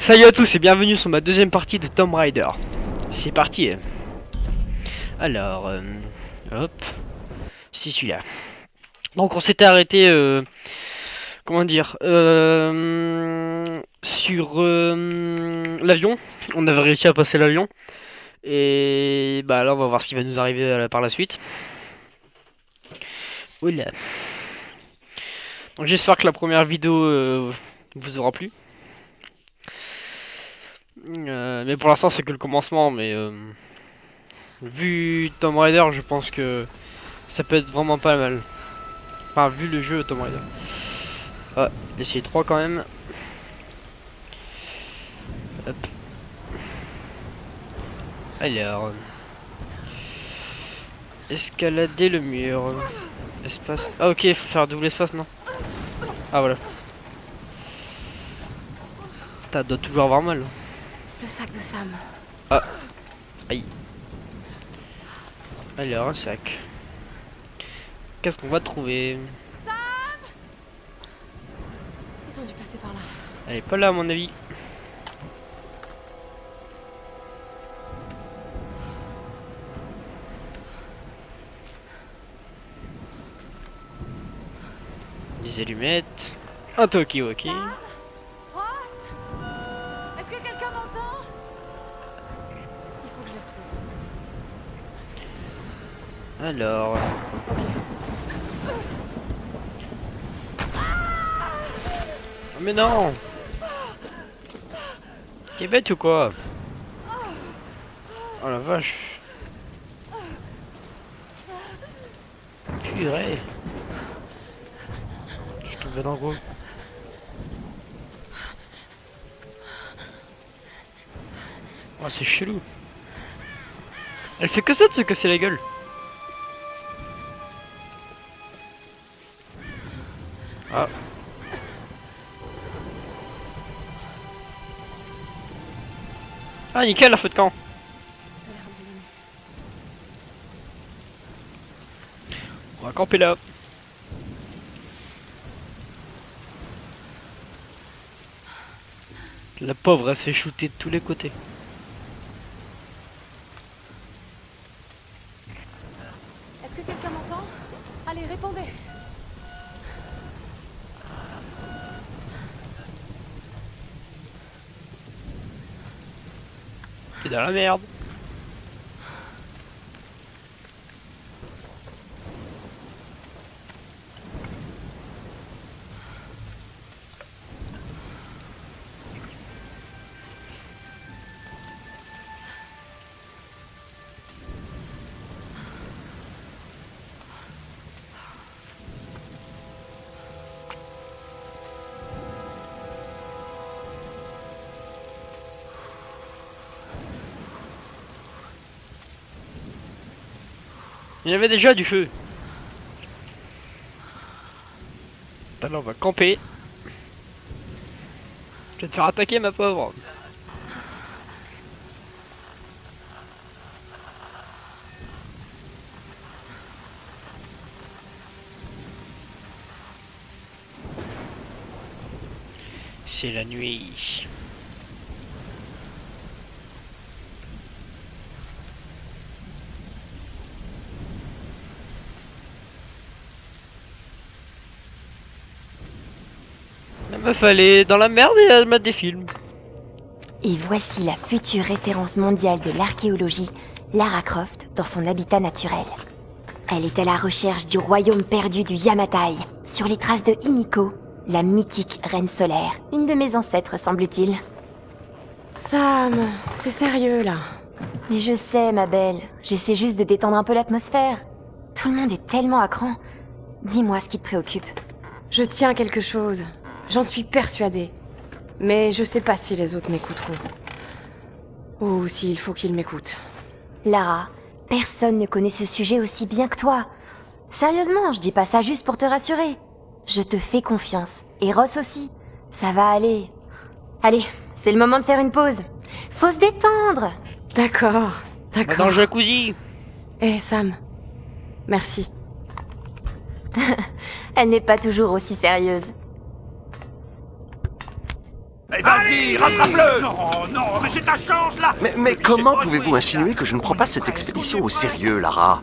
Salut à tous et bienvenue sur ma deuxième partie de Tomb Raider. C'est parti. Alors, hop, c'est celui-là. Donc on s'était arrêté, comment dire, sur l'avion. On avait réussi à passer l'avion. Et bah là on va voir ce qui va nous arriver par la suite. Oula. Donc j'espère que la première vidéo vous aura plu. Mais pour l'instant c'est que le commencement, mais vu Tomb Raider je pense que ça peut être vraiment pas mal. Enfin vu le jeu Tomb Raider. Ah, essayer 3 quand même. Hop. Alors. Escalader le mur. Espace. Ah ok, faut faire double espace non. Ah voilà. T'as doit toujours avoir mal. Le sac de Sam. Ah. Aïe. Alors un sac. Qu'est-ce qu'on va trouver? Sam! Ils ont dû passer par là. Elle est pas là à mon avis. Des allumettes. Un talkie-walkie. Ross! Est-ce que quelqu'un m'entend? Il faut que je les retrouve. Alors. Oh, mais non! T'es bête ou quoi? Oh la vache! Purée! Je suis tombé dans le gros. Oh, c'est chelou! Elle fait que ça de se casser la gueule! Ah! Ah nickel la feu de camp. On va camper là. La pauvre elle se fait shooter de tous les côtés. Est-ce que quelqu'un m'entend? Allez, répondez. C'est dans la merde. Il y avait déjà du feu. Alors on va camper. Je vais te faire attaquer ma pauvre. C'est la nuit. La meuf elle est dans la merde et elle mate des films. Et voici la future référence mondiale de l'archéologie, Lara Croft, dans son habitat naturel. Elle est à la recherche du royaume perdu du Yamatai, sur les traces de Himiko, la mythique reine solaire, une de mes ancêtres semble-t-il. Sam, c'est sérieux là. Mais je sais, ma belle, j'essaie juste de détendre un peu l'atmosphère. Tout le monde est tellement à cran. Dis-moi ce qui te préoccupe. Je tiens quelque chose. J'en suis persuadée. Mais je sais pas si les autres m'écouteront. Ou s'il faut qu'ils m'écoutent. Lara, personne ne connaît ce sujet aussi bien que toi. Sérieusement, je dis pas ça juste pour te rassurer. Je te fais confiance. Et Ross aussi. Ça va aller. Allez, c'est le moment de faire une pause. Faut se détendre. D'accord, Va dans d'accord. le jacuzzi. Eh Sam, merci. Elle n'est pas toujours aussi sérieuse. Eh, vas-y, rattrape-le! Non, non, mais c'est ta chance, là! Mais comment pouvez-vous insinuer que je ne prends pas cette expédition au sérieux, Lara?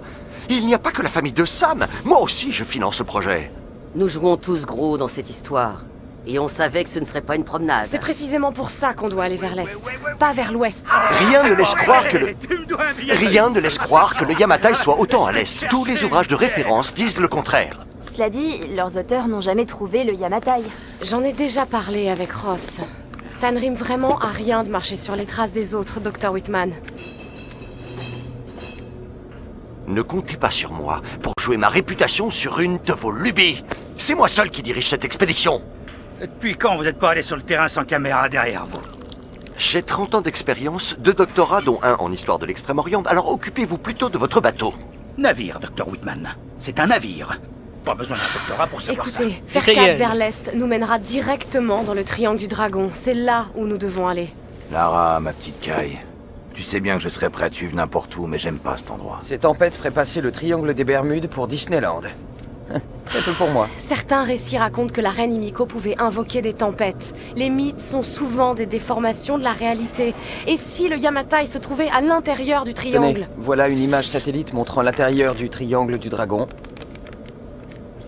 Il n'y a pas que la famille de Sam. Moi aussi, je finance le projet. Nous jouons tous gros dans cette histoire. Et on savait que ce ne serait pas une promenade. C'est précisément pour ça qu'on doit aller vers l'est, pas vers l'ouest. Rien ne laisse croire que le... Tu me dois un billet. Rien ne laisse croire que le Yamatai soit autant à l'est. Tous les ouvrages de référence disent le contraire. Cela dit, leurs auteurs n'ont jamais trouvé le Yamatai. J'en ai déjà parlé avec Ross. Ça ne rime vraiment à rien de marcher sur les traces des autres, Dr. Whitman. Ne comptez pas sur moi pour jouer ma réputation sur une de vos lubies. C'est moi seul qui dirige cette expédition. Depuis quand vous n'êtes pas allé sur le terrain sans caméra derrière vous? J'ai 30 ans d'expérience, 2 doctorats dont un en histoire de l'Extrême-Orient, alors occupez-vous plutôt de votre bateau. Navire, Dr. Whitman. C'est un navire. Pas besoin d'un doctorat pour savoir ça. Écoutez, faire C'est cap réel. vers l'est nous mènera directement dans le triangle du dragon. C'est là où nous devons aller. Lara, ma petite Kai, tu sais bien que je serais prêt à te suivre n'importe où, mais j'aime pas cet endroit. Ces tempêtes feraient passer le triangle des Bermudes pour Disneyland. C'est tout pour moi. Certains récits racontent que la reine Himiko pouvait invoquer des tempêtes. Les mythes sont souvent des déformations de la réalité. Et si le Yamatai se trouvait à l'intérieur du triangle? Tenez, voilà une image satellite montrant l'intérieur du triangle du dragon.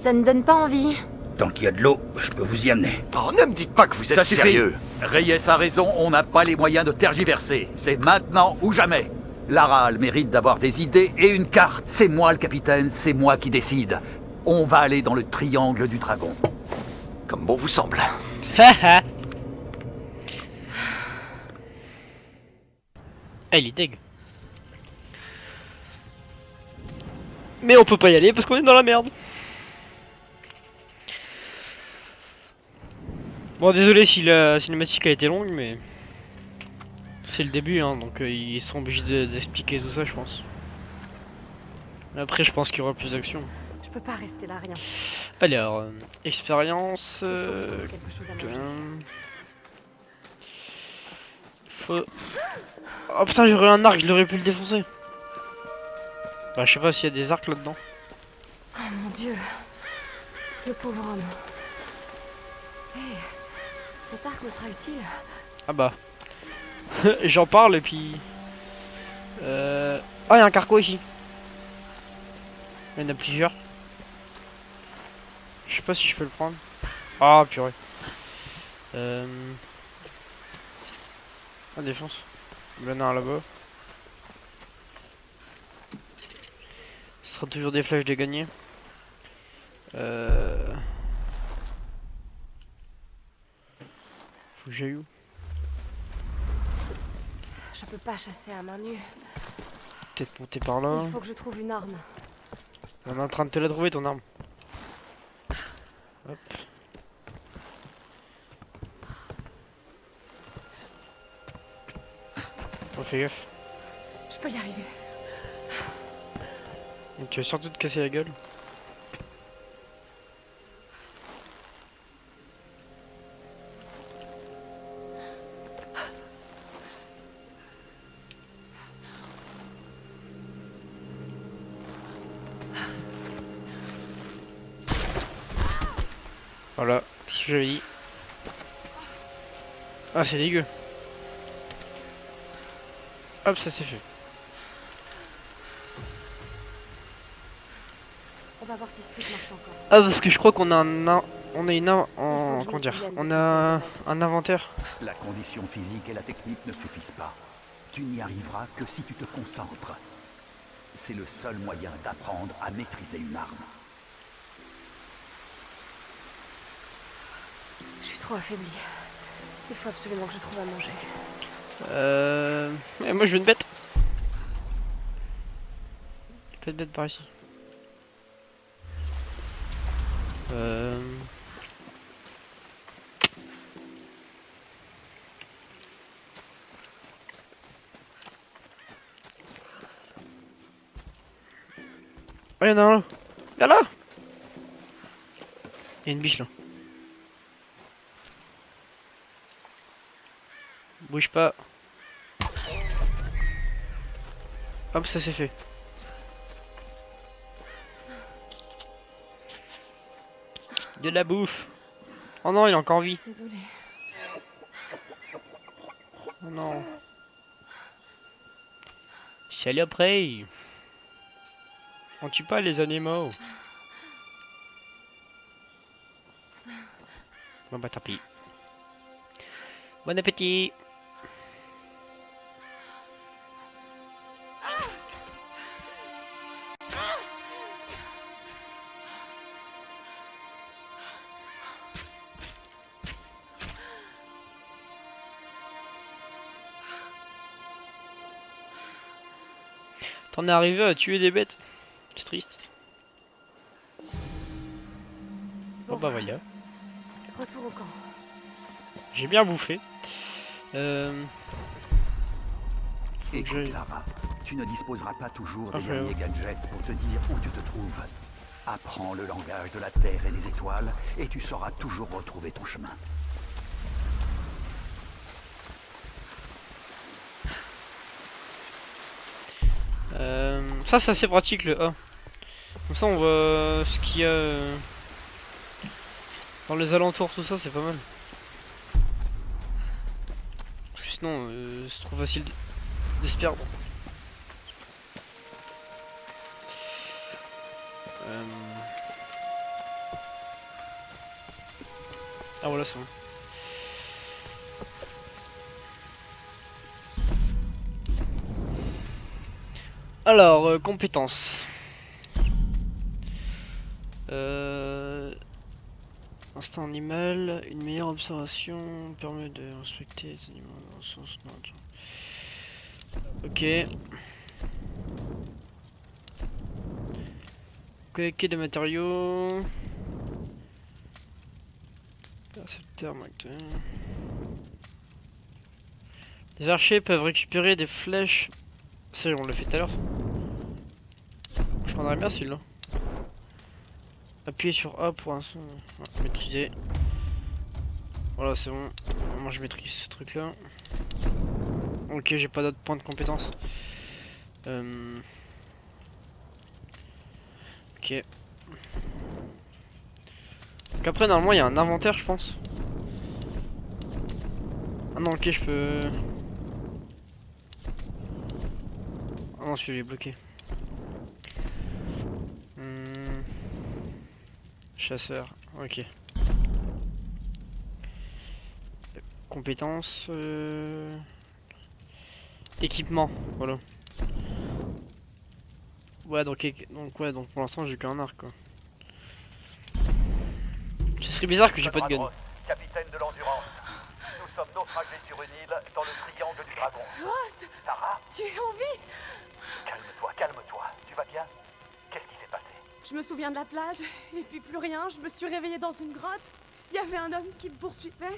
Ça ne donne pas envie. Tant qu'il y a de l'eau, je peux vous y amener. Oh, ne me dites pas que vous êtes Ça suffit. sérieux. Reyes a raison, on n'a pas les moyens de tergiverser. C'est maintenant ou jamais. Lara a le mérite d'avoir des idées et une carte. C'est moi le capitaine, c'est moi qui décide. On va aller dans le triangle du dragon. Comme bon vous semble. Haha. Ah, il est deg. Mais on peut pas y aller parce qu'on est dans la merde. Bon, désolé si la cinématique a été longue, mais c'est le début, hein, donc ils sont obligés d'expliquer tout ça, je pense. Après, je pense qu'il y aura plus d'action. Je peux pas rester là, rien. Alors, expérience. Quelque chose à manger. Faut... Oh putain, j'aurais un arc, je l'aurais pu le défoncer. Bah, je sais pas s'il y a des arcs là-dedans. Oh mon dieu. Le pauvre homme. Hé, cet arc me sera utile. Ah bah. J'en parle et puis. Ah, il y a un carco ici. Il y en a plusieurs. Je sais pas si je peux le prendre. Ah, purée. Ah, défonce. Il y en a un là-bas. Ce sera toujours des flèches de gagner. Faut que j'aille où? Je peux pas chasser à main nue. Peut-être monter par là. Il faut que je trouve une arme. On est en train de te la trouver ton arme. Hop. Oh, fais gaffe. Je peux y arriver. Donc, tu vas surtout te casser la gueule. Voilà, ce que j'avais dit. Ah, c'est dégueu. Hop, ça c'est fait. On va voir si ce truc marche encore. Ah, parce que je crois qu'on a on a une Il faut que je comment me dire, souvienne on de a cette un inventaire. La condition physique et la technique ne suffisent pas. Tu n'y arriveras que si tu te concentres. C'est le seul moyen d'apprendre à maîtriser une arme. Je suis trop affaiblie. Il faut absolument que je trouve à manger. Et moi je veux une bête. Pas de bête par ici. Oh, y'en a un là. Y'a là. Y'a une biche là. Bouge pas. Hop, ça c'est fait. De la bouffe. Oh non, il est encore en vie. Désolée. Oh non. Salut après. On tue pas les animaux. Bon bah tant pis. Bon appétit. T'en es arrivé à tuer des bêtes? C'est triste. Bon bah voilà. Retour au camp. J'ai bien bouffé. Écoute, Lara, tu ne disposeras pas toujours des Ok. derniers gadgets pour te dire où tu te trouves. Apprends le langage de la Terre et des étoiles, et tu sauras toujours retrouver ton chemin. Ça c'est assez pratique le A. Comme ça on voit ce qu'il y a dans les alentours, tout ça, c'est pas mal. Parce que sinon c'est trop facile de se perdre. Ah voilà, c'est bon. Alors, compétences. Instinct animal, une meilleure observation permet de respecter les animaux dans le sens nature. Ok. Collecter des matériaux. Percepteur, actuel. Les archers peuvent récupérer des flèches. Ça, on l'a fait tout à l'heure. Je prendrais bien celui-là. Appuyez sur A pour l'instant. Ouais, maîtriser. Voilà, c'est bon. Moi, je maîtrise ce truc-là. Ok, j'ai pas d'autres points de compétence. Ok. Donc après, normalement, il y a un inventaire, je pense. Ah non, ok, je peux... Ah non, celui-là est bloqué. Chasseur, ok. Compétences... Équipement, voilà. Ouais, donc pour l'instant, j'ai qu'un arc, quoi. Ce serait bizarre que j'ai pas de gun. Capitaine de l'Endurance. Nous sommes naufragés sur une île dans le triangle du dragon. Ross, Lara, tu es en vie? calme-toi, calme-toi. Tu vas bien? Qu'est-ce qui s'est passé? Je me souviens de la plage, et puis plus rien. Je me suis réveillée dans une grotte. Il y avait un homme qui me poursuivait,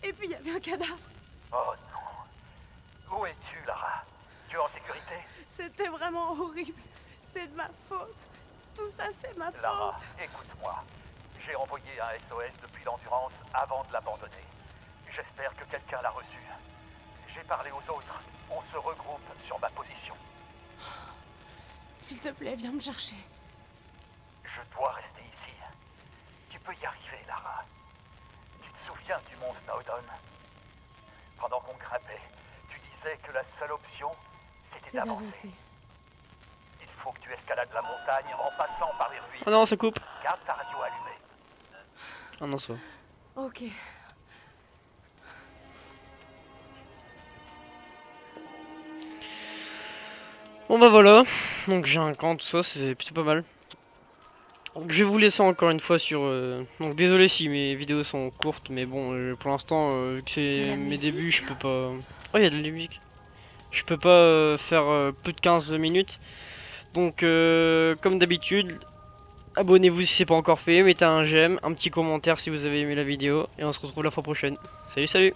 et puis il y avait un cadavre. Oh non. Où es-tu, Lara? Tu es en sécurité? C'était vraiment horrible. C'est de ma faute. Tout ça, c'est ma Lara, faute. écoute-moi. J'ai envoyé un SOS depuis l'Endurance avant de l'abandonner. J'espère que quelqu'un l'a reçu. J'ai parlé aux autres. On se regroupe sur ma position. S'il te plaît, viens me chercher. Je dois rester ici. Tu peux y arriver, Lara. Tu te souviens du mont Snowdon? Pendant qu'on grimpait, tu disais que la seule option, c'était C'est d'avancer. d'avancer. Il faut que tu escalades la montagne en passant par les ruines. Oh non, ça coupe. Garde ta radio allumée. Ah non, ça. Ok. Bon bah voilà. Donc j'ai un camp, tout ça, c'est plutôt pas mal. Donc je vais vous laisser encore une fois sur... Donc désolé si mes vidéos sont courtes, mais bon, pour l'instant, vu que c'est mes débuts, je peux pas... Oh, il y a de la musique. Je peux pas faire plus de 15 minutes. Donc comme d'habitude, abonnez-vous si c'est pas encore fait, mettez un j'aime, un petit commentaire si vous avez aimé la vidéo, et on se retrouve la fois prochaine. Salut, salut!